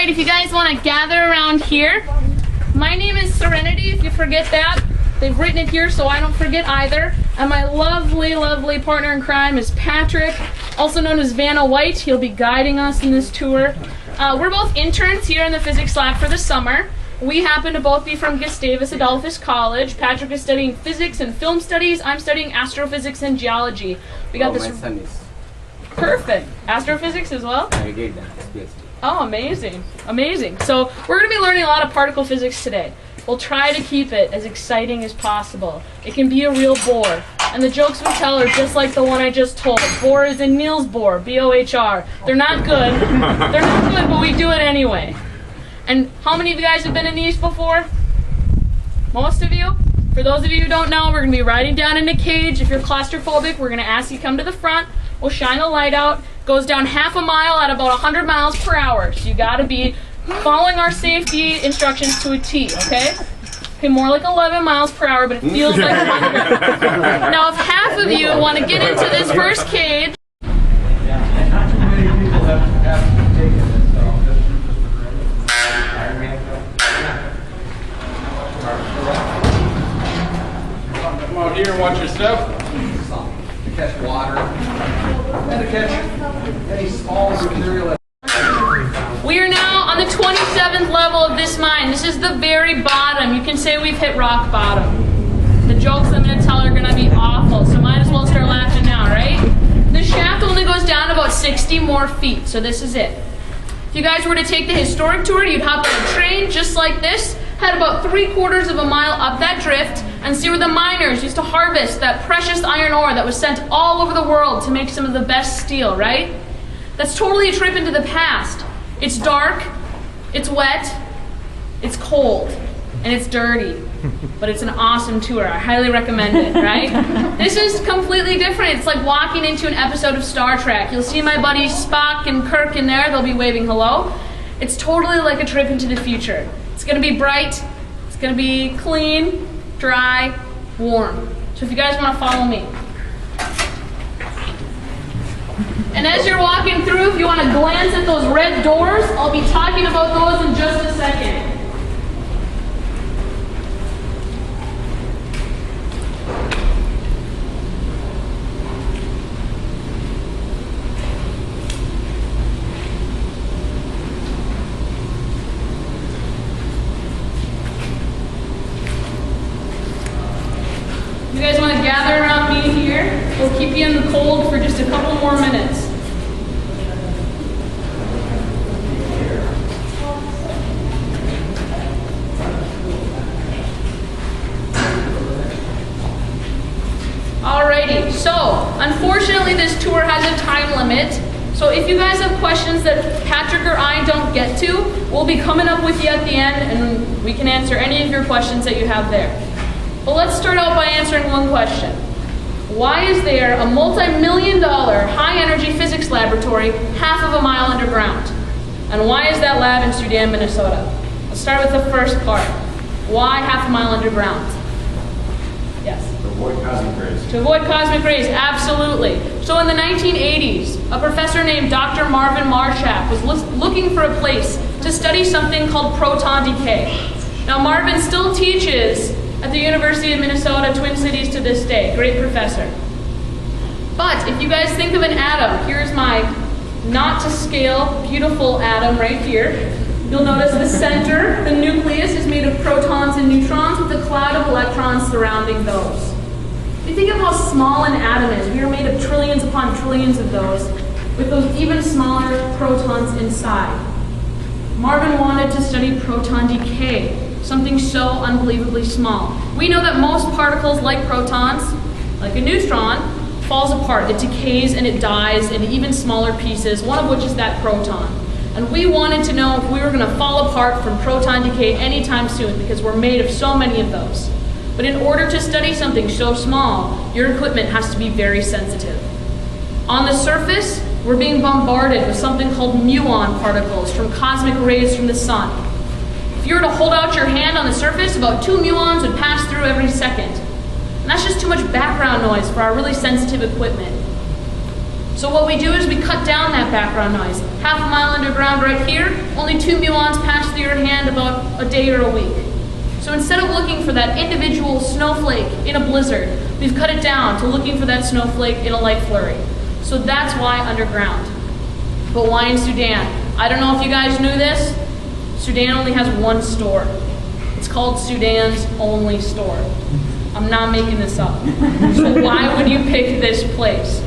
right, if you guys want to gather around here, my name is Serenity, if you forget that. They've written it here so I don't forget either. And my lovely, lovely partner in crime is Patrick, also known as Vanna White. He'll be guiding us in this tour. We're both interns here in the physics lab for the summer. We happen to both be from Gustavus Adolphus College. Patrick is studying physics and film studies. I'm studying astrophysics and geology. We got this. My son is. Perfect. Astrophysics as well? I did that. PhD. Oh, amazing. Amazing. So we're going to be learning a lot of particle physics today. We'll try to keep it as exciting as possible. It can be a real bore. And the jokes we tell are just like the one I just told. Bohr is in Niels Bohr, B-O-H-R. They're not good. They're not good, but we do it anyway. And how many of you guys have been in these before? Most of you? For those of you who don't know, we're going to be riding down in a cage. If you're claustrophobic, we're going to ask you to come to the front. We'll shine a light out. Goes down half a mile at about 100 miles per hour. So you got to be following our safety instructions to a T, okay? Okay, more like 11 miles per hour, but it feels like 100. Now, if half of you want to get into this first cage, come out here and watch your step. To catch water and to catch any small material. we are now on the 27th level of this mine. This is the very bottom. You can say we've hit rock bottom. The jokes I'm going to tell are going to be awful, so might as well start laughing now, right? The shaft only goes down about 60 more feet, so this is it. If you guys were to take the historic tour, you'd hop on a train just like this, head about 3/4 of a mile up that drift, and see where the miners used to harvest that precious iron ore that was sent all over the world to make some of the best steel, right? That's totally a trip into the past. It's dark, it's wet, it's cold, and it's dirty. But it's an awesome tour. I highly recommend it, right? This is completely different. It's like walking into an episode of Star Trek. You'll see my buddies Spock and Kirk in there. They'll be waving hello. It's totally like a trip into the future. It's going to be bright. It's going to be clean, dry, warm. So if you guys want to follow me. And as you're walking through, if you want to glance at those red doors, I'll be talking about those in just a second. You guys want to gather around me here? We'll keep you in the cold for just a couple more minutes. Alrighty, so unfortunately this tour has a time limit. So if you guys have questions that Patrick or I don't get to, we'll be coming up with you at the end and we can answer any of your questions that you have there. But let's start out by answering one question. Why is there a multi-million-dollar high-energy physics laboratory half of a mile underground? And why is that lab in Soudan, Minnesota? Let's start with the first part. Why half a mile underground? Yes? To avoid cosmic rays. To avoid cosmic rays, absolutely. So in the 1980s, a professor named Dr. Marvin Marshak was looking for a place to study something called proton decay. Now Marvin still teaches at the University of Minnesota, Twin Cities to this day. Great professor. But if you guys think of an atom, here's my not to scale beautiful atom right here. You'll notice the center, the nucleus, is made of protons and neutrons with a cloud of electrons surrounding those. If you think of how small an atom is, we are made of trillions upon trillions of those, with those even smaller protons inside. Marvin wanted to study proton decay, something so unbelievably small. We know that most particles, like protons, like a neutron, falls apart. It decays and it dies in even smaller pieces, one of which is that proton. And we wanted to know if we were going to fall apart from proton decay anytime soon, because we're made of so many of those. But in order to study something so small, your equipment has to be very sensitive. On the surface, we're being bombarded with something called muon particles from cosmic rays from the sun. If you were to hold out your hand on the surface, about 2 muons would pass through every second. And that's just too much background noise for our really sensitive equipment. So what we do is we cut down that background noise. Half a mile underground right here, only 2 muons pass through your hand about a day or a week. So instead of looking for that individual snowflake in a blizzard, we've cut it down to looking for that snowflake in a light flurry. So that's why underground. But why in Sudan? I don't know if you guys knew this. Sudan only has one store. It's called Sudan's only store. I'm not making this up. So why would you pick this place?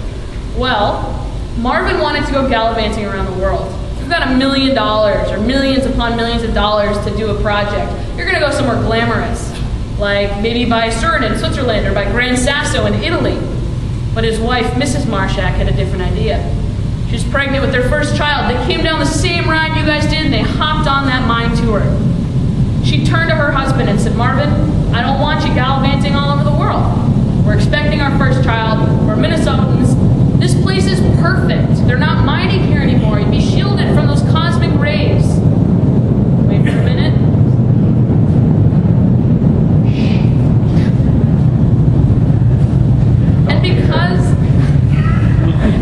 Well, Marvin wanted to go gallivanting around the world. If you've got $1 million or millions upon millions of dollars to do a project, you're gonna go somewhere glamorous, like maybe by Cern in Switzerland or by Gran Sasso in Italy. But his wife, Mrs. Marshak, had a different idea. She was pregnant with their first child. They came down the same ride you guys did, and they hopped on that mine tour. She turned to her husband and said, Marvin, I don't want you gallivanting all over the world. We're expecting our first child. We're Minnesotans. This place is perfect. They're not mining here anymore. You'd be shielded from those cosmic rays. Wait for a minute.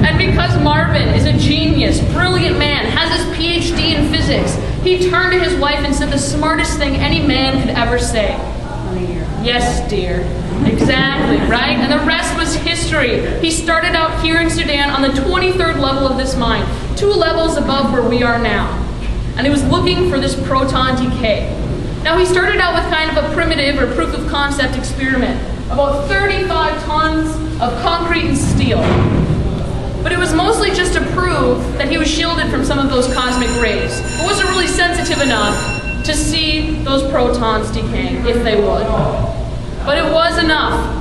And because Marvin is a genius, brilliant man, has his PhD in physics, he turned to his wife and said the smartest thing any man could ever say. Yes, dear. Exactly, right? And the rest was history. He started out here in Sudan on the 23rd level of this mine, 2 levels above where we are now. And he was looking for this proton decay. Now he started out with kind of a primitive or proof of concept experiment, about 35 tons of concrete and steel. But it was mostly just to prove that he was shielded from some of those cosmic rays. It wasn't really sensitive enough to see those protons decaying, if they would. But it was enough.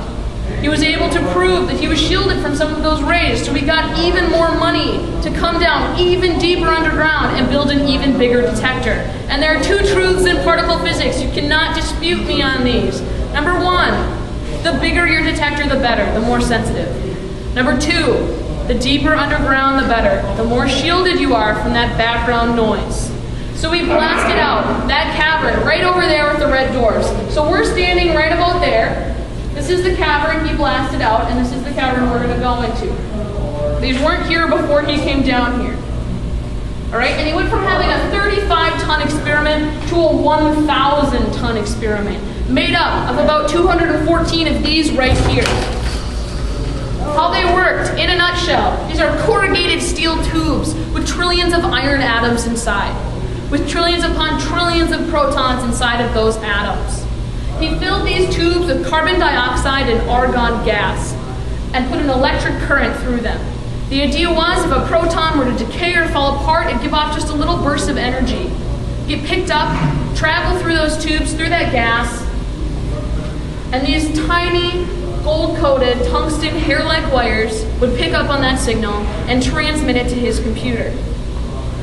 He was able to prove that he was shielded from some of those rays, so we got even more money to come down even deeper underground and build an even bigger detector. And there are 2 truths in particle physics. You cannot dispute me on these. Number 1, the bigger your detector, the better, the more sensitive. Number 2, the deeper underground, the better, the more shielded you are from that background noise. So we blasted out that cavern right over there with the red doors. So we're standing right about there. This is the cavern he blasted out, and this is the cavern we're going to go into. These weren't here before he came down here. All right, and he went from having a 35-ton experiment to a 1,000-ton experiment, made up of about 214 of these right here. How they worked, in a nutshell, these are corrugated steel tubes with trillions of iron atoms inside, with trillions upon trillions of protons inside of those atoms. He filled these tubes with carbon dioxide and argon gas and put an electric current through them. The idea was if a proton were to decay or fall apart, it'd give off just a little burst of energy. Get picked up, travel through those tubes, through that gas, and these tiny gold-coated tungsten hair-like wires would pick up on that signal and transmit it to his computer.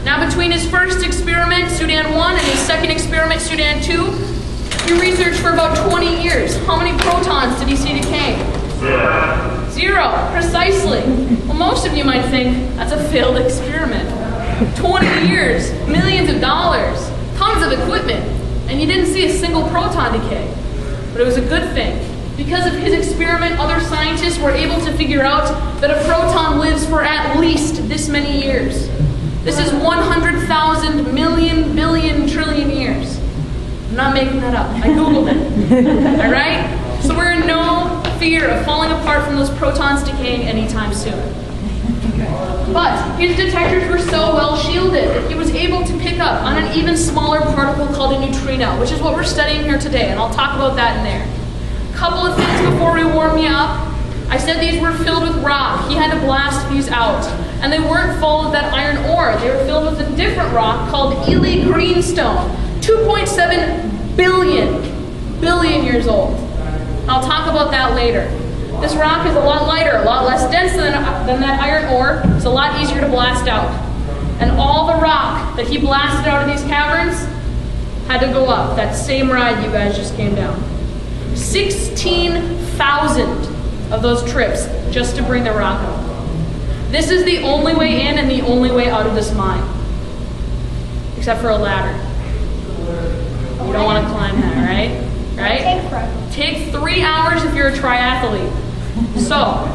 Now between his first experiment, Sudan 1, and his second experiment, Sudan 2, he researched for about 20 years. How many protons did he see decay? 0, precisely. Well, most of you might think that's a failed experiment. 20 years, millions of dollars, tons of equipment, and you didn't see a single proton decay. But it was a good thing. Because of his experiment, other scientists were able to figure out that a proton lives for at least this many years. This is 100,000 million, billion, trillion years. I'm not making that up. I Googled it. All right? So we're in no fear of falling apart from those protons decaying anytime soon. But his detectors were so well shielded that he was able to pick up on an even smaller particle called a neutrino, which is what we're studying here today, and I'll talk about that in there. Couple of things before we warm you up. I said these were filled with rock. He had to blast these out. And they weren't full of that iron ore. They were filled with a different rock called Ely greenstone, 2.7 billion years old. I'll talk about that later. This rock is a lot lighter, a lot less dense than that iron ore. It's a lot easier to blast out. And all the rock that he blasted out of these caverns had to go up that same ride you guys just came down. 16,000 of those trips just to bring the rock up. This is the only way in and the only way out of this mine. Except for a ladder. You don't want to climb that, right? Right? Take 3 hours if you're a triathlete. So,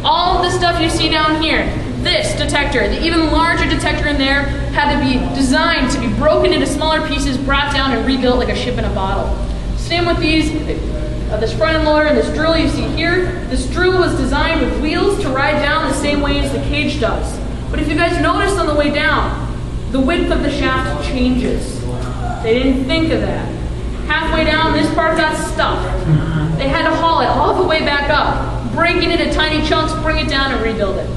all of the stuff you see down here, this detector, the even larger detector in there, had to be designed to be broken into smaller pieces, brought down, and rebuilt like a ship in a bottle. Same with these, this front end loader and this drill you see here. This drill was designed with wheels to ride down the same way as the cage does. But if you guys noticed on the way down, the width of the shaft changes. They didn't think of that. Halfway down, this part got stuck. They had to haul it all the way back up, break it into tiny chunks, bring it down, and rebuild it.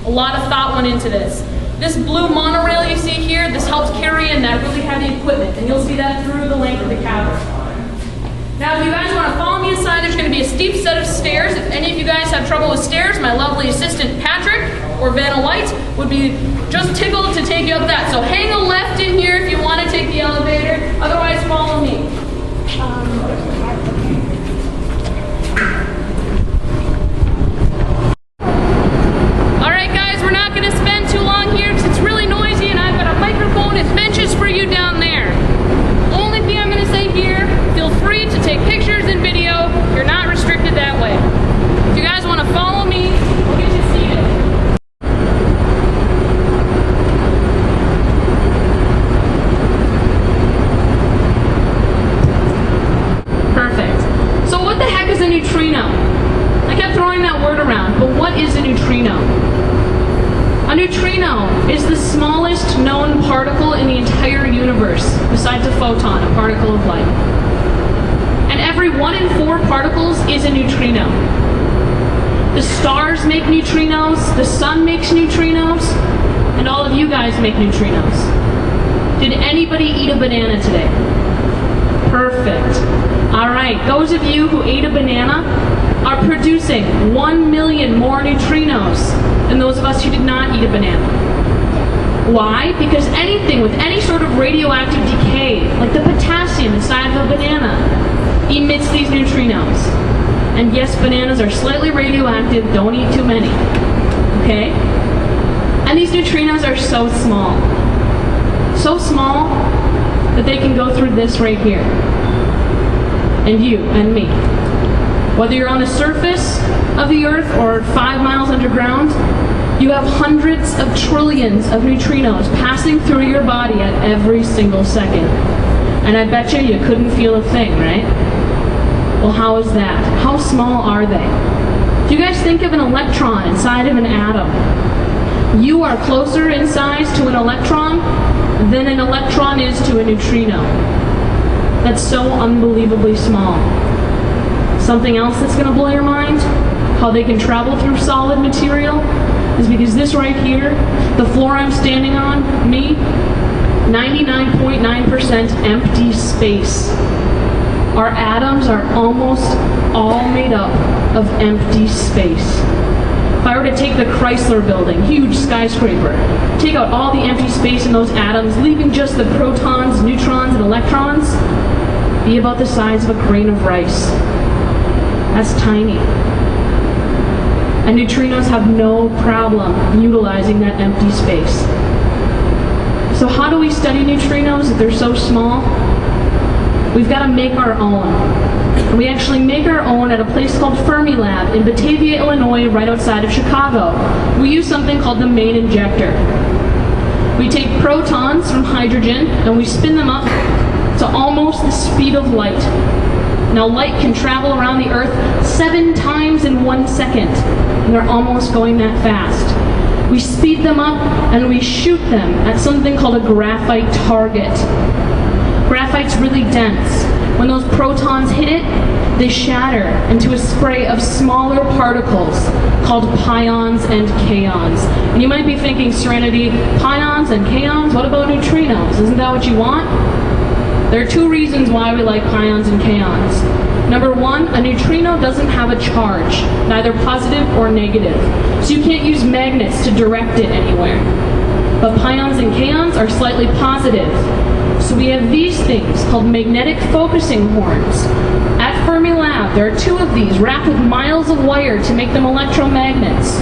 A lot of thought went into this. This blue monorail you see here, this helps carry in that really heavy equipment, and you'll see that through the length of the cavern. Now, if you guys want to follow me inside, there's going to be a steep set of stairs. If any of you guys have trouble with stairs, my lovely assistant Patrick or Vanna White would be just tickled to take you up that. So hang a left in here if you want to take the elevator. Otherwise, follow me. All right, guys, we're not going to spend too long here because it's really noisy, and I've got a microphone and benches for you down there. Only thing I'm going to say here, feel free to take pictures and video. You're not restricted that way. If you guys want to follow me, we'll get you seated. Perfect. So what the heck is a neutrino? I kept throwing that word around, but what is a neutrino? A neutrino is the smallest known particle in the entire universe, besides a photon, a particle of light. And every 1 in 4 particles is a neutrino. The stars make neutrinos, the sun makes neutrinos, and all of you guys make neutrinos. Did anybody eat a banana today? Perfect. All right, those of you who ate a banana are producing 1 million more neutrinos than those of us who did not eat a banana. Why? Because anything with any sort of radioactive decay, like the potassium inside of a banana, emits these neutrinos. And yes, bananas are slightly radioactive, don't eat too many. Okay? And these neutrinos are so small. So small that they can go through this right here. And you and me. Whether you're on the surface of the Earth or 5 miles underground, you have hundreds of trillions of neutrinos passing through your body at every single second. And I bet you couldn't feel a thing, right? Well, how is that? How small are they? If you guys think of an electron inside of an atom, you are closer in size to an electron than an electron is to a neutrino. That's so unbelievably small. Something else that's going to blow your mind, how they can travel through solid material, is because this right here, the floor I'm standing on, me, 99.9% empty space. Our atoms are almost all made up of empty space. If I were to take the Chrysler building, huge skyscraper, take out all the empty space in those atoms, leaving just the protons, neutrons, and electrons, be about the size of a grain of rice. That's tiny. And neutrinos have no problem utilizing that empty space. So how do we study neutrinos if they're so small? We've got to make our own. And we actually make our own at a place called Fermi Lab in Batavia, Illinois, right outside of Chicago. We use something called the main injector. We take protons from hydrogen and we spin them up to almost the speed of light. Now light can travel around the Earth 7 times in 1 second, and they're almost going that fast. We speed them up and we shoot them at something called a graphite target. Graphite's really dense. When those protons hit it, they shatter into a spray of smaller particles called pions and kaons. And you might be thinking, Serenity, pions and kaons? What about neutrinos? Isn't that what you want? There are 2 reasons why we like pions and kaons. Number 1, a neutrino doesn't have a charge, neither positive or negative. So you can't use magnets to direct it anywhere. But pions and kaons are slightly positive. So we have these things called magnetic focusing horns. At Fermi Lab, there are 2 of these wrapped with miles of wire to make them electromagnets.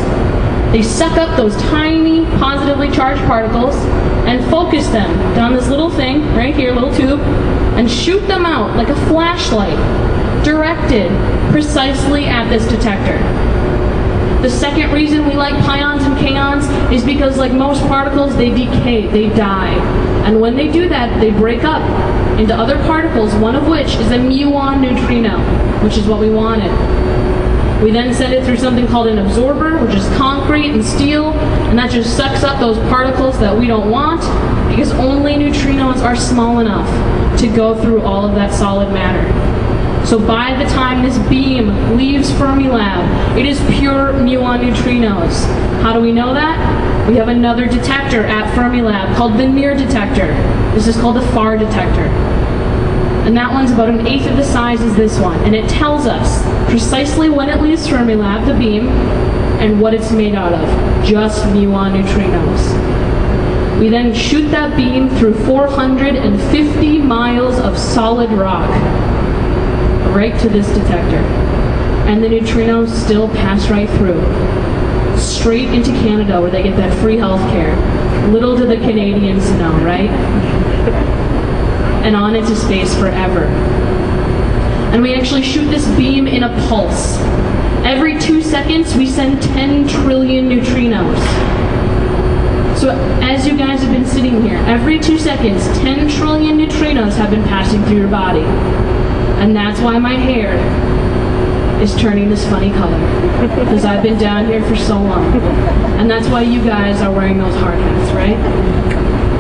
They suck up those tiny positively charged particles and focus them down this little thing, right here, little tube, and shoot them out like a flashlight, directed precisely at this detector. The second reason we like pions and kaons is because, like most particles, they decay, they die. And when they do that, they break up into other particles, one of which is a muon neutrino, which is what we wanted. We then send it through something called an absorber, which is concrete and steel, and that just sucks up those particles that we don't want, because only neutrinos are small enough to go through all of that solid matter. So by the time this beam leaves Fermilab, it is pure muon neutrinos. How do we know that? We have another detector at Fermilab called the near detector. This is called the far detector. And that one's about 1/8 of the size as this one. And it tells us precisely when it leaves Fermilab, the beam, and what it's made out of. Just muon neutrinos. We then shoot that beam through 450 miles of solid rock, right to this detector. And the neutrinos still pass right through, straight into Canada where they get that free health care. Little do the Canadians know, right? And on into space forever. And we actually shoot this beam in a pulse. Every 2 seconds, we send 10 trillion neutrinos. So as you guys have been sitting here, every 2 seconds, 10 trillion neutrinos have been passing through your body. And that's why my hair is turning this funny color, because I've been down here for so long. And that's why you guys are wearing those hard hats, right?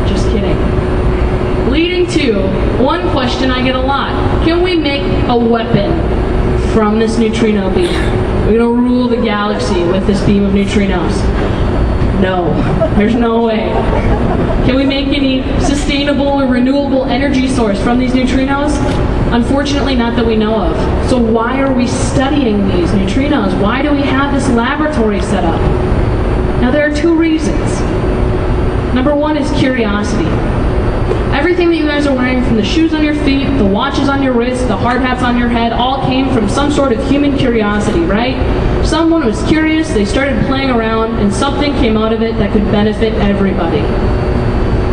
Just kidding. Leading to one question I get a lot. Can we make a weapon from this neutrino beam? We're gonna rule the galaxy with this beam of neutrinos. No, there's no way. Can we make any sustainable or renewable energy source from these neutrinos? Unfortunately, not that we know of. So why are we studying these neutrinos? Why do we have this laboratory set up? Now there are 2 reasons. Number 1 is curiosity. Everything that you guys are wearing, from the shoes on your feet, the watches on your wrist, the hard hats on your head, all came from some sort of human curiosity, right? Someone was curious, they started playing around, and something came out of it that could benefit everybody.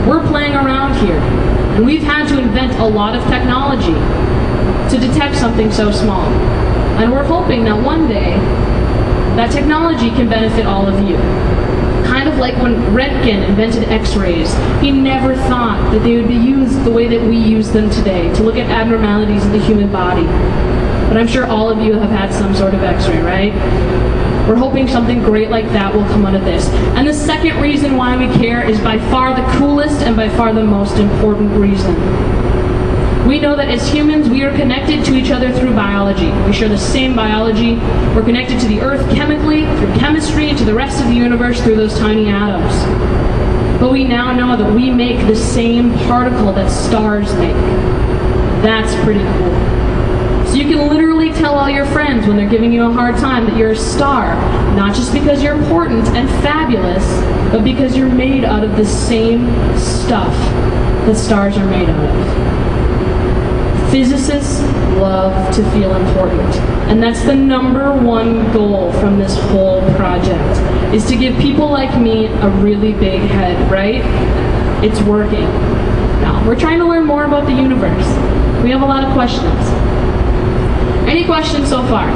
We're playing around here, and we've had to invent a lot of technology to detect something so small. And we're hoping that one day, that technology can benefit all of you. Kind of like when Röntgen invented X-rays. He never thought that they would be used the way that we use them today, to look at abnormalities in the human body. But I'm sure all of you have had some sort of X-ray, right? We're hoping something great like that will come out of this. And the second reason why we care is by far the coolest and by far the most important reason. We know that as humans, we are connected to each other through biology. We share the same biology. We're connected to the Earth chemically, through chemistry, and to the rest of the universe through those tiny atoms. But we now know that we make the same particle that stars make. That's pretty cool. So you can literally tell all your friends when they're giving you a hard time that you're a star, not just because you're important and fabulous, but because you're made out of the same stuff that stars are made out of. Physicists love to feel important, and that's the number 1 goal from this whole project, is to give people like me a really big head, right? It's working. Now, we're trying to learn more about the universe. We have a lot of questions. Any questions so far?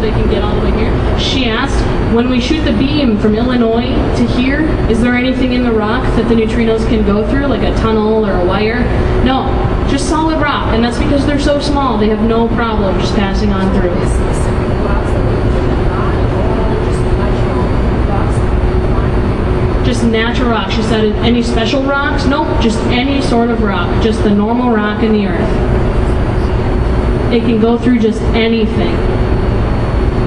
They can get all the way here. She asked, when we shoot the beam from Illinois to here, is there anything in the rock that the neutrinos can go through, like a tunnel or a wire? No, just solid rock, and that's because they're so small, they have no problem just passing on through. Just natural rock. She said, any special rocks? Nope, just any sort of rock, just the normal rock in the earth. It can go through just anything.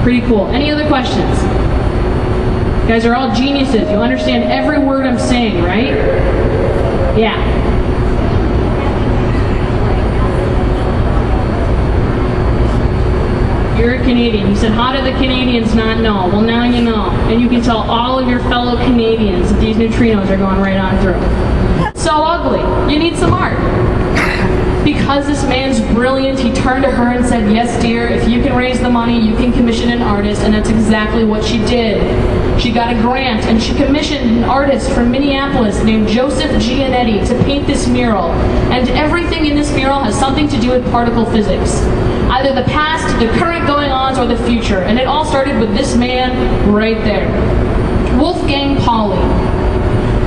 Pretty cool. Any other questions? You guys are all geniuses. You understand every word I'm saying, right? Yeah. You're a Canadian. You said, how do the Canadians not know? Well, now you know. And you can tell all of your fellow Canadians that these neutrinos are going right on through. So ugly. You need some art. Because this man's brilliant, he turned to her and said, "Yes, dear, if you can raise the money, you can commission an artist," and that's exactly what she did. She got a grant, and she commissioned an artist from Minneapolis named Joseph Gianetti to paint this mural. And everything in this mural has something to do with particle physics. Either the past, the current going-ons, or the future. And it all started with this man right there, Wolfgang Pauli.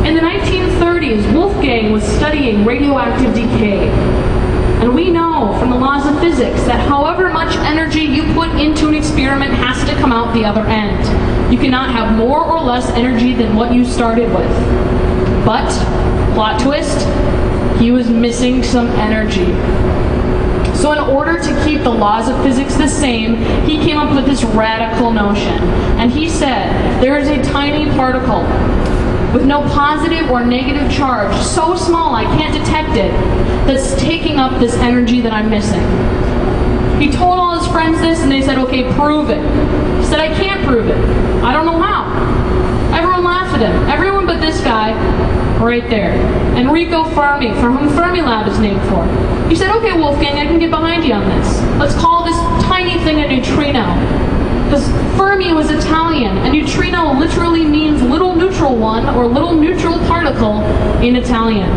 In the 1930s, Wolfgang was studying radioactive decay. And we know from the laws of physics that however much energy you put into an experiment has to come out the other end. You cannot have more or less energy than what you started with. But, plot twist, he was missing some energy. So in order to keep the laws of physics the same, he came up with this radical notion. And he said, there is a tiny particle with no positive or negative charge, so small I can't detect it, that's taking up this energy that I'm missing. He told all his friends this, and they said, "Okay, prove it." He said, "I can't prove it. I don't know how." Everyone laughed at him. Everyone but this guy, right there. Enrico Fermi, for whom Fermilab is named for. He said, "Okay, Wolfgang, I can get behind you on this. Let's call this tiny thing a neutrino." Because Fermi was Italian, and neutrino literally means little neutral one, or little neutral particle in Italian.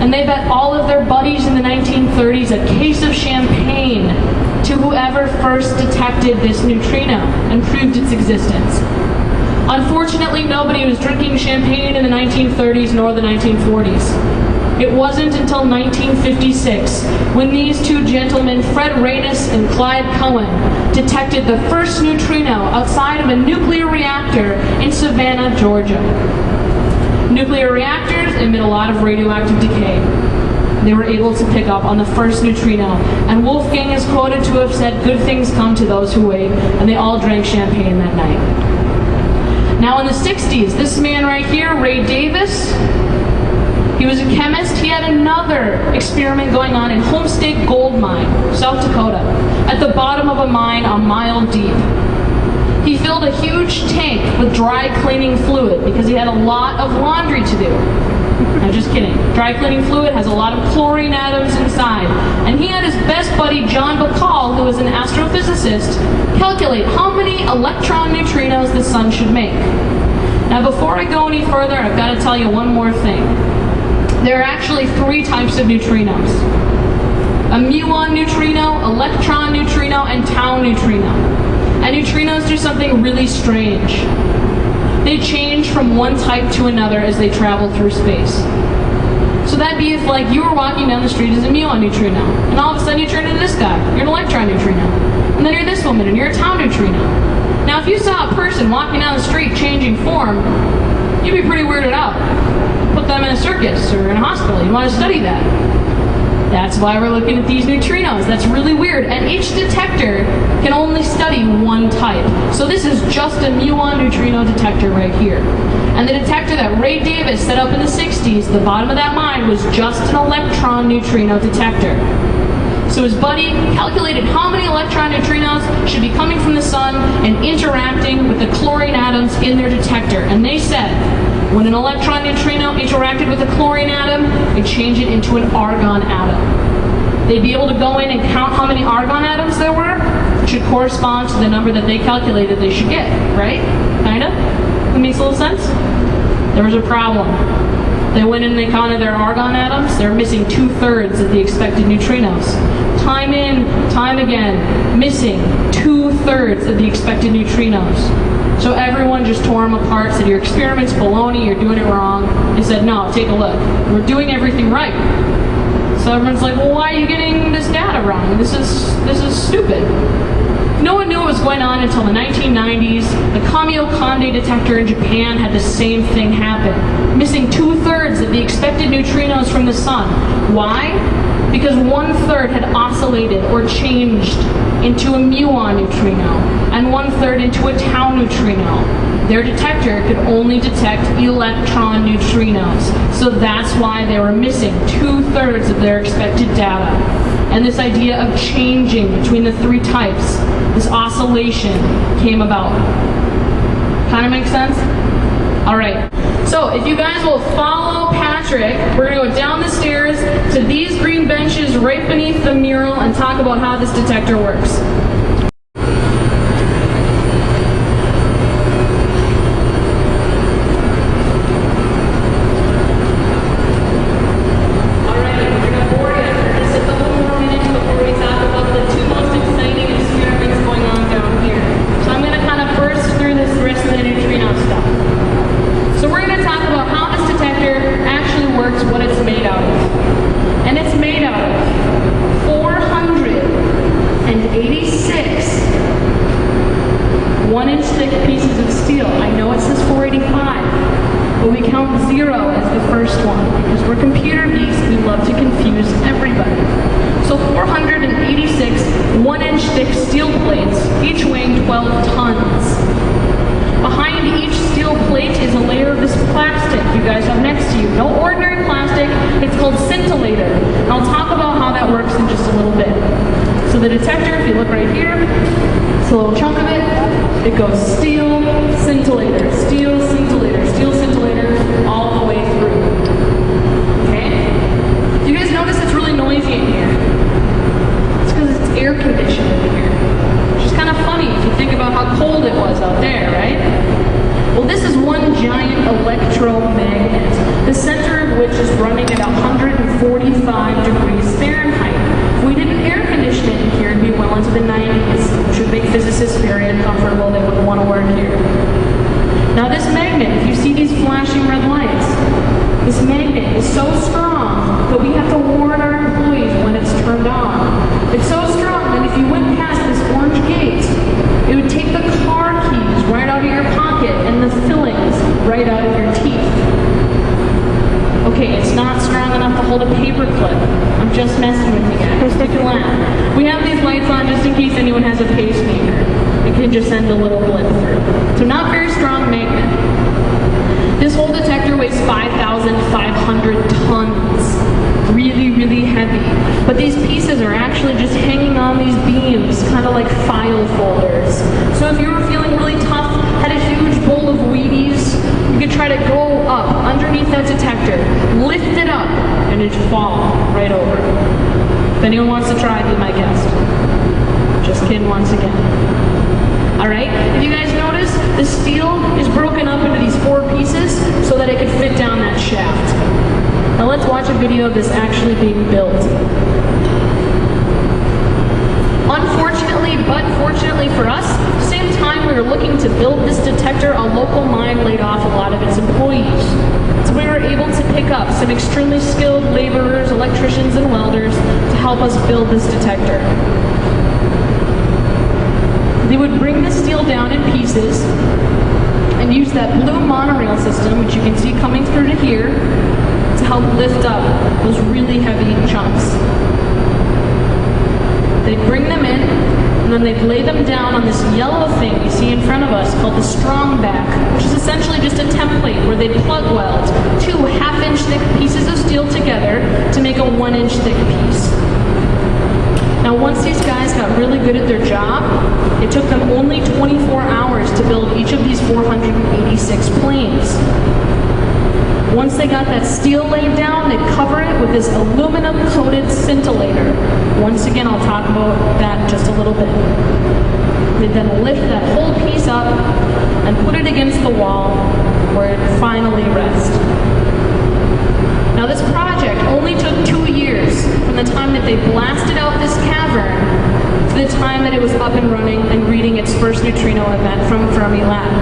And they bet all of their buddies in the 1930s a case of champagne to whoever first detected this neutrino and proved its existence. Unfortunately, nobody was drinking champagne in the 1930s nor the 1940s. It wasn't until 1956 when these two gentlemen, Fred Reynes and Clyde Cohen, detected the first neutrino outside of a nuclear reactor in Savannah, Georgia. Nuclear reactors emit a lot of radioactive decay. They were able to pick up on the first neutrino, and Wolfgang is quoted to have said, "Good things come to those who wait," and they all drank champagne that night. Now in the 60s, this man right here, Ray Davis, he was a chemist. He had another experiment going on in Homestake Gold Mine, South Dakota, at the bottom of a mine a mile deep. He filled a huge tank with dry cleaning fluid because he had a lot of laundry to do. I'm just kidding. Dry cleaning fluid has a lot of chlorine atoms inside. And he had his best buddy, John Bacall, who was an astrophysicist, calculate how many electron neutrinos the sun should make. Now before I go any further, I've got to tell you one more thing. There are actually three types of neutrinos: a muon neutrino, electron neutrino, and tau neutrino. And neutrinos do something really strange. They change from one type to another as they travel through space. So that'd be if, like, you were walking down the street as a muon neutrino, and all of a sudden you turn into this guy, you're an electron neutrino. And then you're this woman, and you're a tau neutrino. Now if you saw a person walking down the street changing form, you'd be pretty weirded out. Put them in a circus or in a hospital. You want to study that. That's why we're looking at these neutrinos. That's really weird. And each detector can only study one type. So this is just a muon neutrino detector right here. And the detector that Ray Davis set up in the 60s, the bottom of that mine, was just an electron neutrino detector. So his buddy calculated how many electron neutrinos should be coming from the sun and interacting with the chlorine atoms in their detector. And they said, when an electron neutrino interacted with a chlorine atom, it'd change it into an argon atom. They'd be able to go in and count how many argon atoms there were, which should correspond to the number that they calculated they should get, right? Kinda? That makes a little sense? There was a problem. They went in and they counted their argon atoms. They're missing 2/3 of the expected neutrinos. Time in, time again, missing 2/3 of the expected neutrinos. So everyone just tore them apart, said, your experiment's baloney, you're doing it wrong. They said, no, take a look. We're doing everything right. So everyone's like, well, why are you getting this data wrong? This is stupid. No one knew what was going on until the 1990s. The Kamiokande detector in Japan had the same thing happen, missing 2/3 of the expected neutrinos from the sun. Why? Because 1/3 had oscillated or changed into a muon neutrino, and 1/3 into a tau neutrino. Their detector could only detect electron neutrinos, so that's why they were missing 2/3 of their expected data. And this idea of changing between the three types, this oscillation, came about. Kind of makes sense? All right. So if you guys will follow Patrick, we're going to go down the stairs to these green benches right beneath the mural and talk about how this detector works. What it's made out of. And it's made out of 486 1-inch thick pieces of steel. I know it says 485, but we count 0 as the first one because we're computer geeks, we love to confuse everybody. So 486 1-inch thick steel plates, each weighing 12 tons. Behind each steel plate is a layer of this plastic you guys have next to you. No ordinary plastic, it's called scintillator. And I'll talk about how that works in just a little bit. So the detector, if you look right here, it's a little chunk of it. It goes steel, scintillator, steel, scintillator, steel, scintillator, all the way through. Okay? You guys notice it's really noisy in here? It's because it's air conditioned in here. Which is kind of funny if you think about how cold it was out there, right? Well, this is one giant electromagnet, the center of which is running at 145 degrees Fahrenheit. If we didn't air condition it in here, it'd be well into the 90s, which would make physicists very uncomfortable. They wouldn't want to work here. Now this magnet, if you see these flashing red lights, this magnet is so strong that we have to warn our employees when it's turned on. It's so strong that if you went past this orange gate, it would take the car keys right out of your pocket and the fillings right out of your teeth. Okay, it's not strong enough to hold a paper clip. I'm just messing with you guys. Stick and laugh. We have these lights on just in case anyone has a pacemaker. It can just send a little blip through. So not very strong magnet. This whole detector weighs 5,500 tons. Really, really heavy. But these pieces are actually just hanging on these beams, kind of like file folders. So if you were feeling really tough, had a huge bowl of Wheaties, you could try to go up underneath that detector, lift it up, and it'd fall right over. If anyone wants to try, be my guest. Just kidding once again. Alright, if you guys notice, the steel is broken up into these 4 pieces so that it could fit down that shaft. Now let's watch a video of this actually being built. Unfortunately, but fortunately for us, same time we were looking to build this detector, a local mine laid off a lot of its employees. So we were able to pick up some extremely skilled laborers, electricians, and welders to help us build this detector. They would bring the steel down in pieces and use that blue monorail system, which you can see coming through to here, to help lift up those really heavy chunks. They'd bring them in, and then they'd lay them down on this yellow thing you see in front of us called the strong back, which is essentially just a template where they'd plug weld 2 half-inch thick pieces of steel together to make a 1-inch thick piece. Now once these guys got really good at their job, it took them only 24 hours to build each of these 486 planes. Once they got that steel laid down, they'd cover it with this aluminum-coated scintillator. Once again, I'll talk about that in just a little bit. They'd then lift that whole piece up and put it against the wall where it finally rests. Now this project only took 2 years from the time that they blasted out this cavern to the time that it was up and running and reading its first neutrino event from Fermi Lab.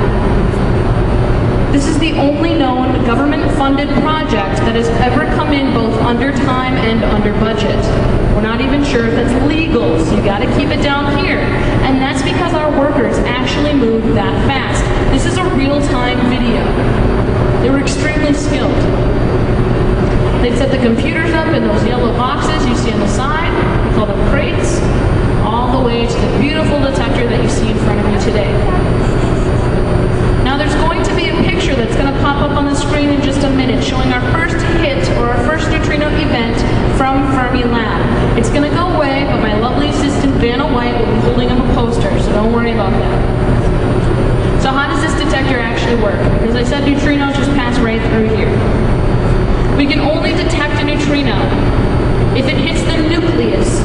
This is the only known government-funded project that has ever come in both under time and under budget. We're not even sure if that's legal, so you gotta keep it down here. And that's because our workers actually moved that fast. This is a real-time video. They were extremely skilled. They'd set the computers up in those yellow boxes you see on the side, we call them crates, all the way to the beautiful detector that you see in front of you today. Now there's going to be a picture that's going to pop up on the screen in just a minute showing our first hit or our first neutrino event from Fermi Lab. It's going to go away, but my lovely assistant Vanna White will be holding up a poster, so don't worry about that. So how does this detector actually work? I said, neutrinos just pass right through here. We can only detect a neutrino if it hits the nucleus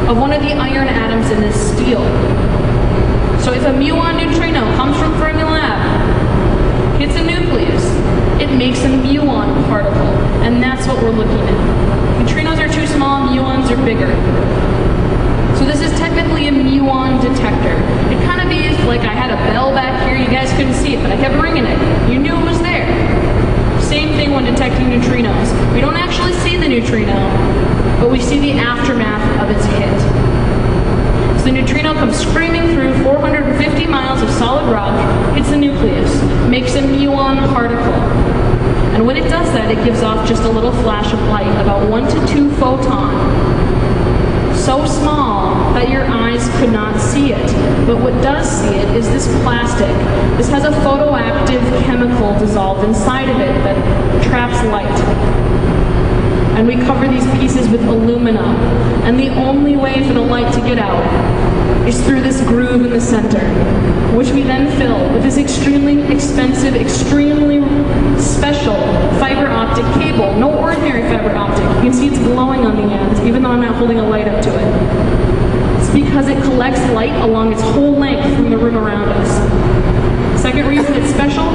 of one of the iron atoms in this steel. So if a muon neutrino comes from Fermilab, hits a nucleus, it makes a muon particle, and that's what we're looking at. Neutrinos are too small, muons are bigger. So this is technically a muon detector. It kind of is like I had a bell back here, you guys couldn't see it, but I kept ringing it. You knew it was there. Same thing when detecting neutrinos. We don't actually see the neutrino, but we see the aftermath of its hit. So the neutrino comes screaming through 450 miles of solid rock, hits the nucleus, makes a muon particle. And when it does that, it gives off just a little flash of light, about 1 to 2 photons. So small that your eyes could not see it. But what does see it is this plastic. This has a photoactive chemical dissolved inside of it that traps light. And we cover these pieces with aluminum. And the only way for the light to get out is through this groove in the center, which we then fill with this extremely expensive, extremely special fiber optic cable. No ordinary fiber optic. You can see it's glowing on the end, even though I'm not holding a light up to it. It's because it collects light along its whole length from the room around us. Second reason it's special,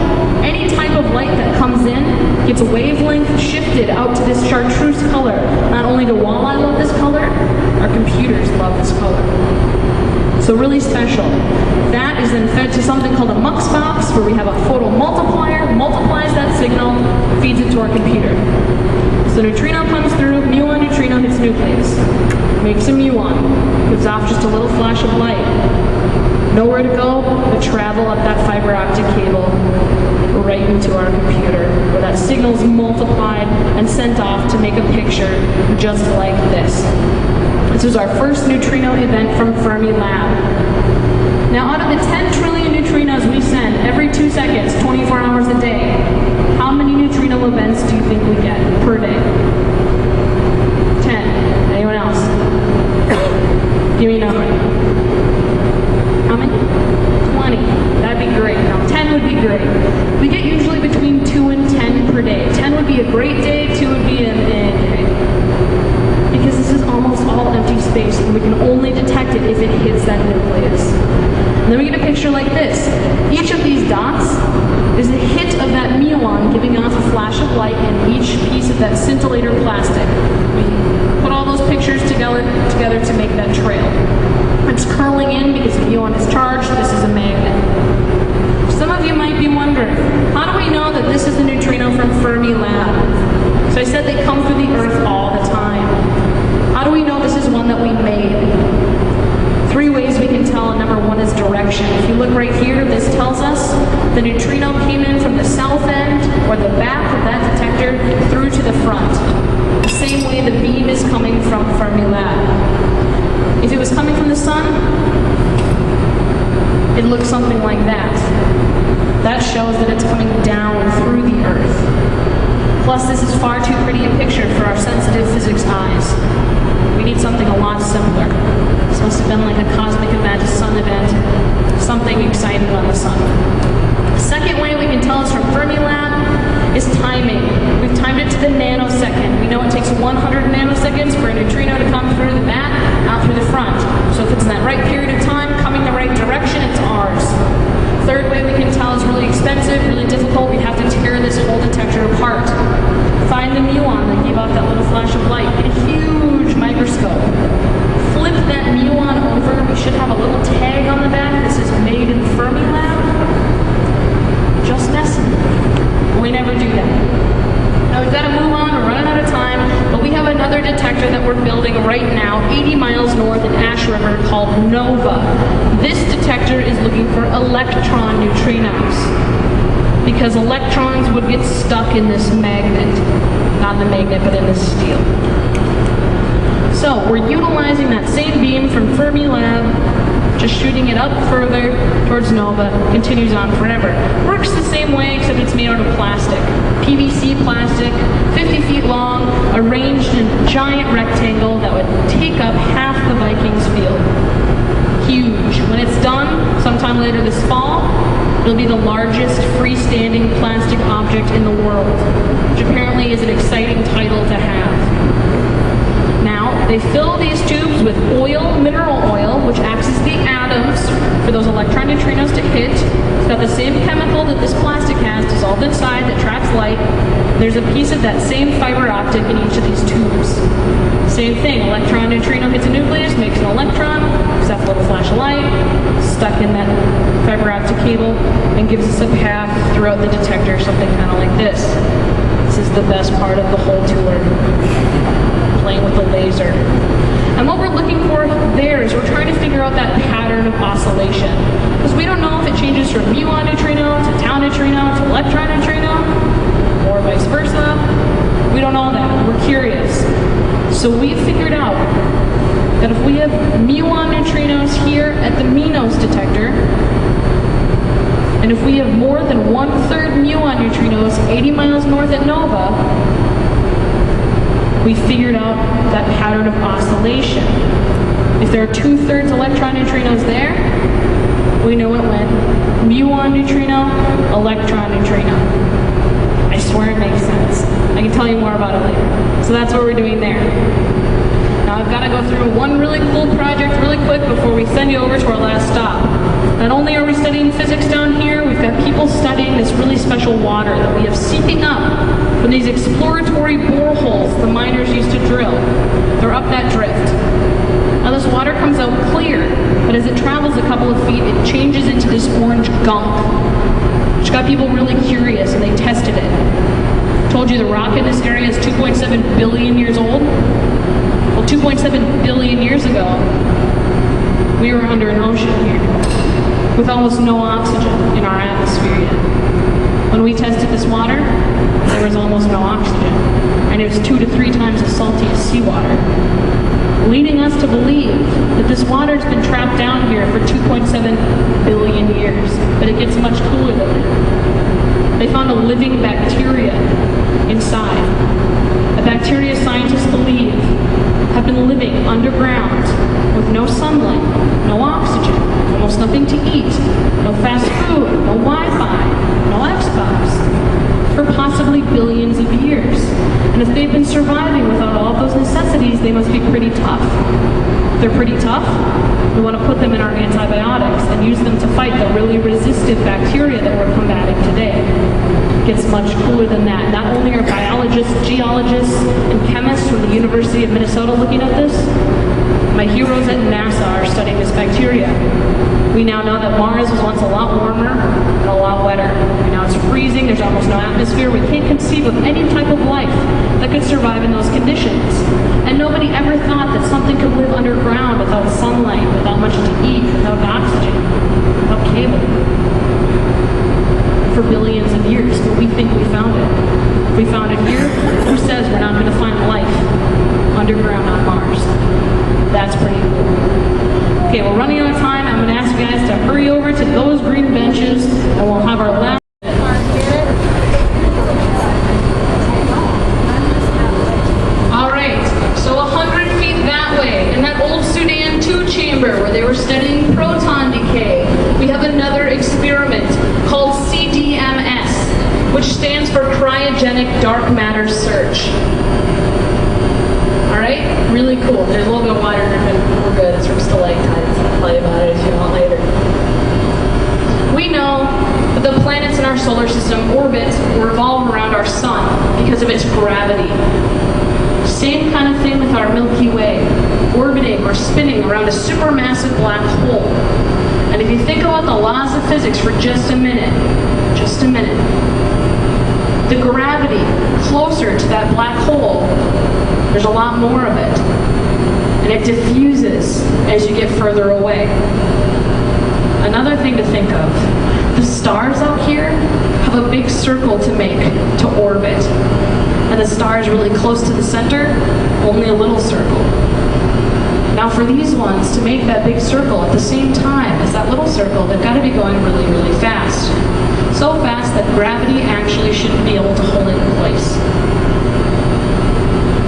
any type of light that comes in gets wavelength shifted out to this chartreuse color. Not only do walleye love this color, our computers love this color. So really special. That is then fed to something called a mux box, where we have a photomultiplier, multiplies that signal, feeds it to our computer. So neutrino comes through, muon neutrino hits nucleus, makes a muon, gives off just a little flash of light. Nowhere to go but travel up that fiber optic cable right into our computer, where that signal's multiplied and sent off to make a picture just like this. This is our first neutrino event from Fermilab. Now, out of the 10 trillion neutrinos we send every 2 seconds, 24 hours a day, how many neutrino events do you think we get per day? 10. Anyone else? Give me a number. How many? 20. That'd be great. No, 10 would be great. We get usually between 2 and 10 per day. 10 would be a great day, 2 would be because this is almost all empty space, and we can only detect it if it hits that nucleus. And then we get a picture like this. Each of these dots is a hit of that muon giving off a flash of light in each piece of that scintillator plastic. We put all those pictures together to make that trail. It's curling in because the muon is charged. This is a magnet. Some of you might be wondering, how do we know that this is the neutrino from Fermilab? So I said they come through the Earth all the time. How do we know this is one that we made? 3 ways we can tell, and number 1 is direction. If you look right here, this tells us the neutrino came in from the south end, or the back of that detector, through to the front. The same way the beam is coming from Fermilab. If it was coming from the sun, it looks something like that. That shows that it's coming down through the Earth. Plus, this is far too pretty a picture for our sensitive physics eyes. We need something a lot simpler. This must have been like a cosmic event, a sun event, something exciting on the sun. The second way we can tell it's from Fermilab is timing. We've timed it to the nanosecond. We know it takes 100 nanoseconds for a neutrino to come through the back, out through the front. So if it's in that right period of time, coming the right direction, it's ours. Third way we can tell is really expensive, really difficult. We'd have to tear this whole detector apart. Find the muon that gave off that little flash of light. Get a huge microscope. Flip that muon over. We should have a little tag on the back. This is made in Fermilab. Just messing. We never do that. Now we've got to move on. We're running out of time. But we have another detector that we're building right now, 80 miles north in Ash River, called NOVA. This detector is looking for electron neutrinos, because electrons would get stuck in this magnet. Not the magnet, but in the steel. So we're utilizing that same beam from Fermilab, just shooting it up further towards NOVA, continues on forever. Works the same way, except it's made out of plastic. PVC plastic, 50 feet long, arranged in a giant rectangle that would take up half the Vikings field. Huge. When it's done, sometime later this fall, it'll be the largest freestanding plastic plastic object in the world, which apparently is an exciting title to have. Now, they fill these tubes with oil, mineral oil, which acts as the atoms for those electron neutrinos to hit. It's got the same chemical that this plastic has dissolved inside that traps light. There's a piece of that same fiber optic in each of these tubes. Same thing, electron neutrino hits a nucleus, makes an electron, gives that little flash of light, stuck in that fiber optic cable, and gives us a path throughout the detector, something kind of like this. This is the best part of the whole tour, playing with the laser. And what we're looking for there is we're trying to figure out that pattern of oscillation. Because we don't know if it changes from muon neutrino to tau neutrino to electron neutrino, or vice versa. We don't know that. We're curious. So we figured out that if we have muon neutrinos here at the MINOS detector, and if we have more than 1/3 muon neutrinos 80 miles north at NOVA, we figured out that pattern of oscillation. If there are 2/3 electron neutrinos there, we know it went muon neutrino, electron neutrino. I swear it makes sense. I can tell you more about it later. So that's what we're doing there. Now I've got to go through one really cool project really quick before we send you over to our last stop. Not only are we studying physics down here, we've got people studying this really special water that we have seeping up from these exploratory boreholes the miners used to drill. They're up that drift. Now this water comes out clear, but as it travels a couple of feet, it changes into this orange gunk, which got people really curious, and they tested it. Told you the rock in this area is 2.7 billion years old. Well, 2.7 billion years ago, we were under an ocean here, with almost no oxygen in our atmosphere yet. When we tested this water, there was almost no oxygen, and it was 2 to 3 times as salty as seawater, leading us to believe that this water's been trapped down here for 2.7 billion years, but it gets much cooler than that. They found a living bacteria inside. A bacteria scientists believe have been living underground with no sunlight, no oxygen, almost nothing to eat, no fast food, no Wi-Fi, no Xbox, for possibly billions of years. And if they've been surviving without all of those necessities, they must be pretty tough. If they're pretty tough, we want to put them in our antibiotics and use them to fight the really resistant bacteria that we're combating today. It gets much cooler than that. Not only are biologists, geologists, and chemists from the University of Minnesota looking at this, my heroes at NASA are studying this bacteria. We now know that Mars was once a lot warmer and a lot wetter. And now it's freezing, there's almost no atmosphere. We can't conceive of any type of life that could survive in those conditions. And nobody ever thought that something could live underground without sunlight, without much to eat, without oxygen, without cable. For billions of years, but we think we found it. If we found it here, who says we're not going to find life underground on Mars? That's pretty cool. Okay, we're running out of time. I'm going to ask you guys to hurry over to those green benches, and we'll have our last. All right, so 100 feet that way, in that old Soudan 2 chamber where they were studying proton decay, we have another experiment called CDMS, which stands for Cryogenic Dark Matter Search. Alright, really cool. There's a little bit of water dripping. We're good. It's from stalactites. I'll tell you about it if you want later. We know that the planets in our solar system orbit or revolve around our sun because of its gravity. Same kind of thing with our Milky Way, orbiting or spinning around a supermassive black hole. And if you think about the laws of physics for just a minute, the gravity closer to that black hole, there's a lot more of it. And it diffuses as you get further away. Another thing to think of, the stars out here have a big circle to make to orbit. And the star is really close to the center, only a little circle. Now for these ones to make that big circle at the same time as that little circle, they've got to be going really, really fast. So fast that gravity actually shouldn't be able to hold it in place.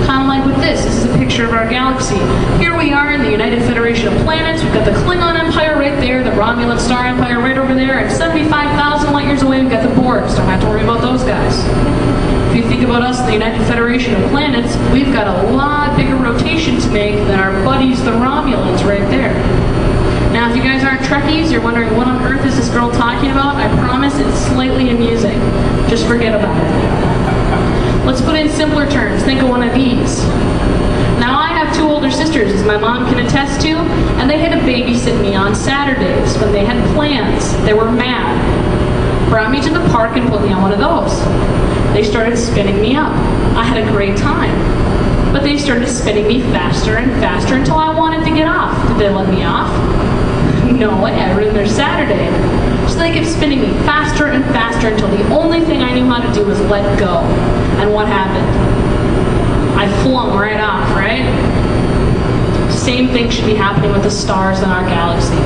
Kind of like with this. This is a picture of our galaxy. Here we are in the United Federation of Planets. We've got the Klingon Empire right there, the Romulan Star Empire right over there, and 75,000 light years away we've got the Borgs. Don't have to worry about those guys. If you think about us, the United Federation of Planets, we've got a lot bigger rotation to make than our buddies, the Romulans, right there. Now, if you guys aren't Trekkies, you're wondering what on earth is this girl talking about, I promise it's slightly amusing. Just forget about it. Let's put it in simpler terms. Think of one of these. Now, I have 2 older sisters, as my mom can attest to, and they had to babysit me on Saturdays when they had plans. They were mad. Brought me to the park and put me on one of those. They started spinning me up. I had a great time. But they started spinning me faster and faster until I wanted to get off. Did they let me off? No way, I ruined their Saturday. So they kept spinning me faster and faster until the only thing I knew how to do was let go. And what happened? I flung right off, right? Same thing should be happening with the stars in our galaxy.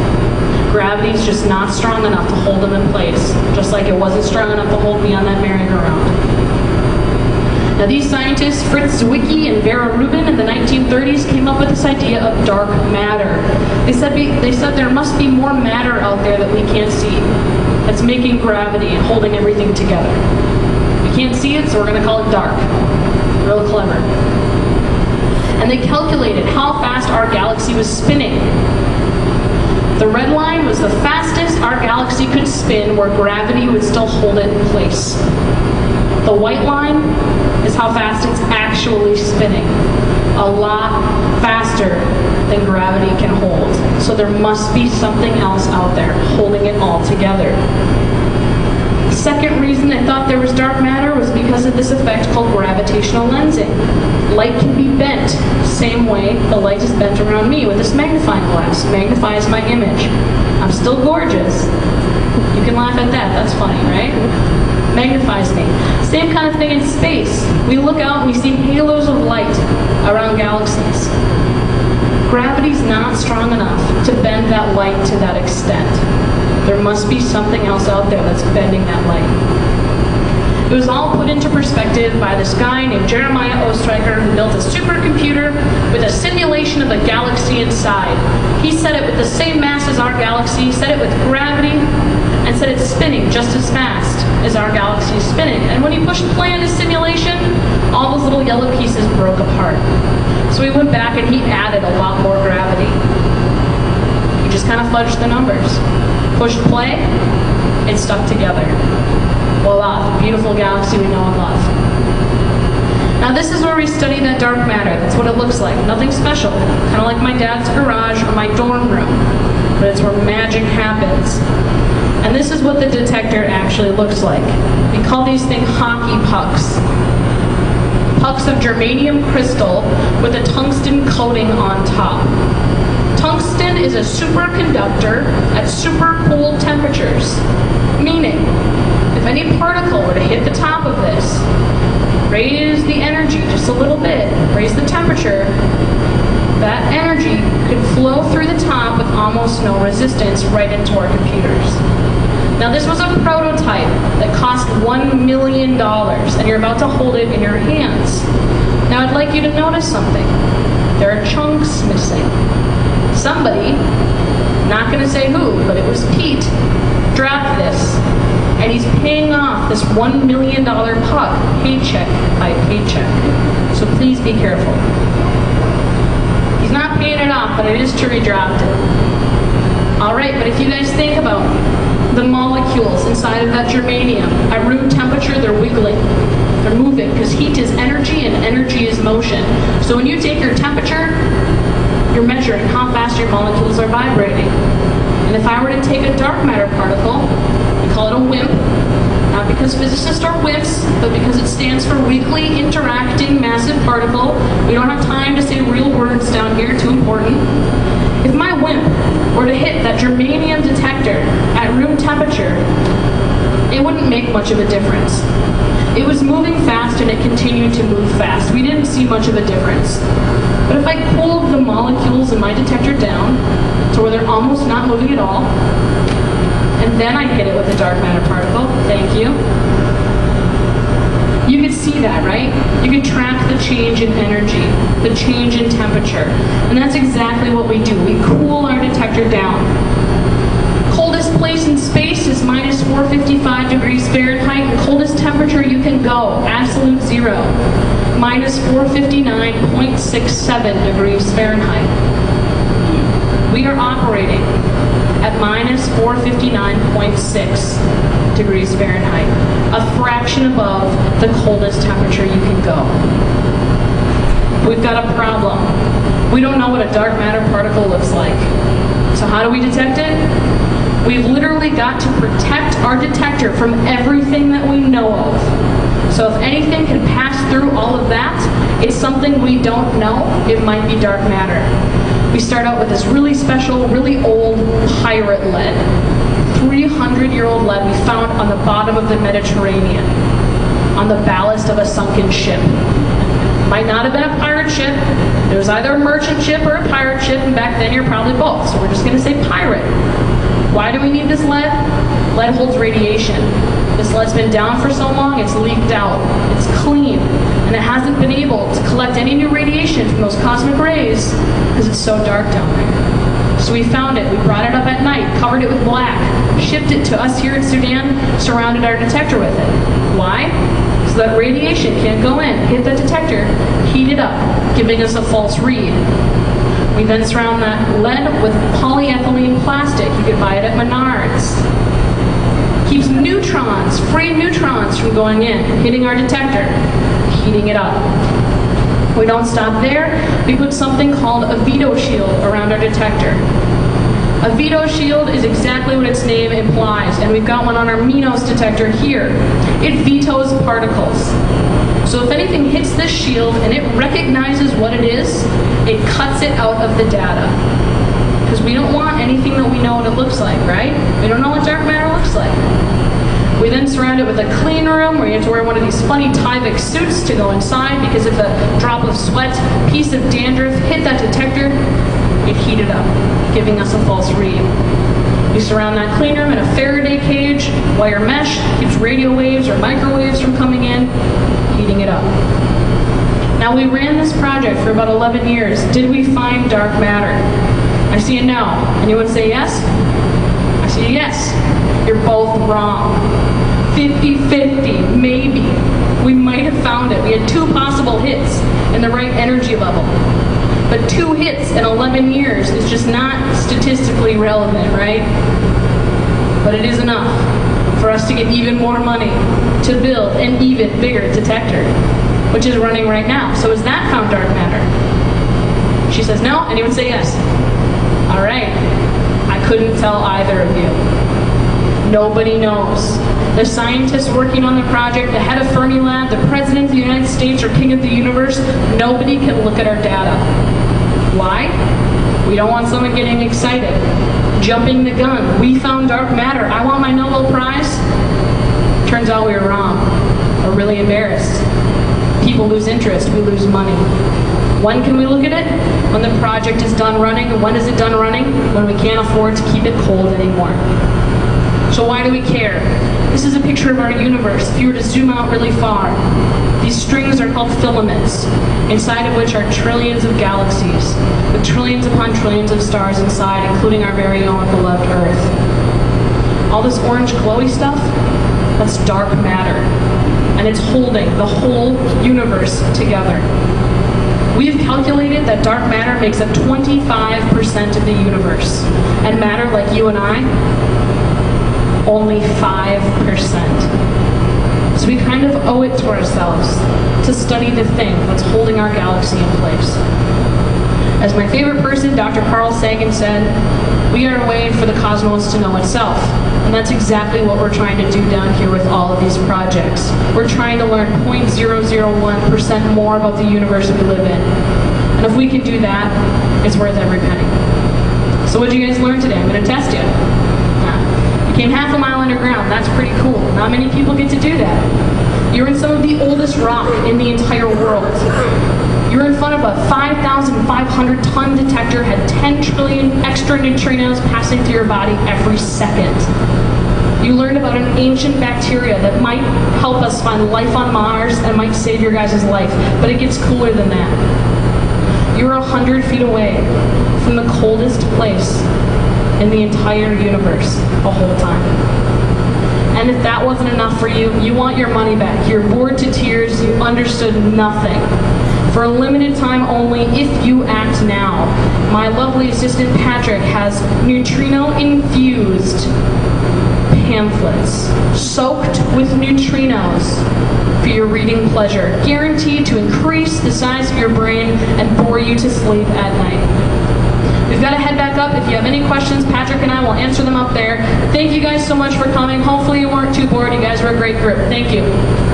Gravity is just not strong enough to hold them in place, just like it wasn't strong enough to hold me on that merry-go-round. Now, these scientists, Fritz Zwicky and Vera Rubin, in the 1930s came up with this idea of dark matter. They said there must be more matter out there that we can't see that's making gravity and holding everything together. We can't see it, so we're going to call it dark. Real clever. And they calculated how fast our galaxy was spinning. The red line was the fastest our galaxy could spin where gravity would still hold it in place. The white line is how fast it's actually spinning. A lot faster than gravity can hold. So there must be something else out there holding it all together. The second reason they thought there was dark matter was because of this effect called gravitational lensing. Light can be bent, same way the light is bent around me with this magnifying glass. Magnifies my image. I'm still gorgeous. You can laugh at that, that's funny, right? Magnifies me. Same kind of thing in space. We look out and we see halos of light around galaxies. Gravity's not strong enough to bend that light to that extent. There must be something else out there that's bending that light. It was all put into perspective by this guy named Jeremiah Oestreicher, who built a supercomputer with a simulation of the galaxy inside. He set it with the same mass as our galaxy, set it with gravity, and said it's spinning just as fast as our galaxy is spinning. And when he pushed play on his simulation, all those little yellow pieces broke apart. So he went back and he added a lot more gravity. He just kind of fudged the numbers. Pushed play, it stuck together. Voila, the beautiful galaxy we know and love. Now this is where we study that dark matter. That's what it looks like. Nothing special. Kind of like my dad's garage or my dorm room. But it's where magic happens. And this is what the detector actually looks like. We call these things hockey pucks. Pucks of germanium crystal with a tungsten coating on top. Tungsten is a superconductor at super cool temperatures. Meaning, if any particle were to hit the top of this, raise the energy just a little bit, raise the temperature, that energy could flow through the top with almost no resistance right into our computers. Now this was a prototype that cost $1 million, and you're about to hold it in your hands. Now I'd like you to notice something. There are chunks missing. Somebody, not going to say who, but it was Pete, dropped this, and he's paying off this $1 million puck paycheck by paycheck. So please be careful. He's not paying it off, but it is true he dropped it. Alright, but if you guys think about the molecules inside of that germanium, at room temperature they're wiggling. They're moving, because heat is energy and energy is motion. So when you take your temperature, you're measuring how fast your molecules are vibrating. And if I were to take a dark matter particle, we call it a WIMP, not because physicists are wimps, but because it stands for weakly interacting massive particle. We don't have time to say real words down here, too important. If my WIMP were to hit that germanium detector at room temperature, it wouldn't make much of a difference. It was moving fast and it continued to move fast. We didn't see much of a difference. But if I cooled the molecules in my detector down to where they're almost not moving at all, and then I hit it with a dark matter particle, thank you, You could see that, right? You could track the change in energy, the change in temperature. And that's exactly what we do. We cool our detector down. Coldest place in space is minus 455 degrees Fahrenheit, and coldest temperature you can go, absolute zero, minus 459.67 degrees Fahrenheit. We are operating at minus 459.6 degrees Fahrenheit, a fraction above the coldest temperature you can go. We've got a problem. We don't know what a dark matter particle looks like. So how do we detect it? We've literally got to protect our detector from everything that we know of. So if anything can pass through all of that, it's something we don't know. It might be dark matter. We start out with this really special, really old pirate lead. 300-year-old lead we found on the bottom of the Mediterranean, on the ballast of a sunken ship. Might not have been a pirate ship. It was either a merchant ship or a pirate ship, and back then you're probably both. So we're just going to say pirate. Why do we need this lead? Lead holds radiation. This lead's been down for so long, it's leaked out. It's clean, and it hasn't been able to collect any new radiation from those cosmic rays because it's so dark down there. So we found it, we brought it up at night, covered it with black, shipped it to us here in Sudan, surrounded our detector with it. Why? So that radiation can't go in, hit the detector, heat it up, giving us a false read. We then surround that lead with polyethylene plastic. You could buy it at Menards. Keeps neutrons, free neutrons from going in, hitting our detector, heating it up. We don't stop there. We put something called a veto shield around our detector. A veto shield is exactly what its name implies, and we've got one on our Minos detector here. It vetoes particles. So if anything hits this shield and it recognizes what it is, it cuts it out of the data. Because we don't want anything that we know what it looks like, right? We don't know what dark matter looks like. We then surround it with a clean room where you have to wear one of these funny Tyvek suits to go inside, because if a drop of sweat, piece of dandruff hit that detector, it heated up, giving us a false read. We surround that clean room in a Faraday cage, wire mesh, keeps radio waves or microwaves from coming in, heating it up. Now we ran this project for about 11 years. Did we find dark matter? I see a no. Anyone say yes? I see a yes. You're both wrong. 50-50, maybe. We might have found it. We had 2 possible hits in the right energy level. But 2 hits in 11 years is just not statistically relevant, right? But it is enough for us to get even more money to build an even bigger detector, which is running right now. So is that found dark matter? She says no. Anyone say yes? All right. I couldn't tell either of you. Nobody knows. The scientists working on the project, the head of Fermi Lab, the president of the United States, or king of the universe, nobody can look at our data. Why? We don't want someone getting excited, jumping the gun. We found dark matter. I want my Nobel Prize. Turns out we were wrong. We're really embarrassed. People lose interest. We lose money. When can we look at it? When the project is done running. And when is it done running? When we can't afford to keep it cold anymore. So why do we care? This is a picture of our universe. If you were to zoom out really far, these strings are called filaments, inside of which are trillions of galaxies, with trillions upon trillions of stars inside, including our very own beloved Earth. All this orange glowy stuff, that's dark matter, and it's holding the whole universe together. We've calculated that dark matter makes up 25% of the universe, and matter like you and I, only 5%. So we kind of owe it to ourselves to study the thing that's holding our galaxy in place. As my favorite person, Dr. Carl Sagan, said, we are a way for the cosmos to know itself. And that's exactly what we're trying to do down here with all of these projects. We're trying to learn 0.001% more about the universe we live in. And if we can do that, it's worth every penny. So what did you guys learn today? I'm going to test you. You came half a mile underground. That's pretty cool. Not many people get to do that. You're in some of the oldest rock in the entire world. You're in front of a 5,500-ton detector, had 10 trillion extra neutrinos passing through your body every second. You learned about an ancient bacteria that might help us find life on Mars and might save your guys' life, but it gets cooler than that. You're 100 feet away from the coldest place in the entire universe the whole time. And if that wasn't enough for you, you want your money back. You're bored to tears, you understood nothing. For a limited time only, if you act now, my lovely assistant Patrick has neutrino-infused pamphlets soaked with neutrinos for your reading pleasure, guaranteed to increase the size of your brain and bore you to sleep at night. We've got to head back up. If you have any questions, Patrick and I will answer them up there. Thank you guys so much for coming. Hopefully you weren't too bored. You guys were a great group. Thank you.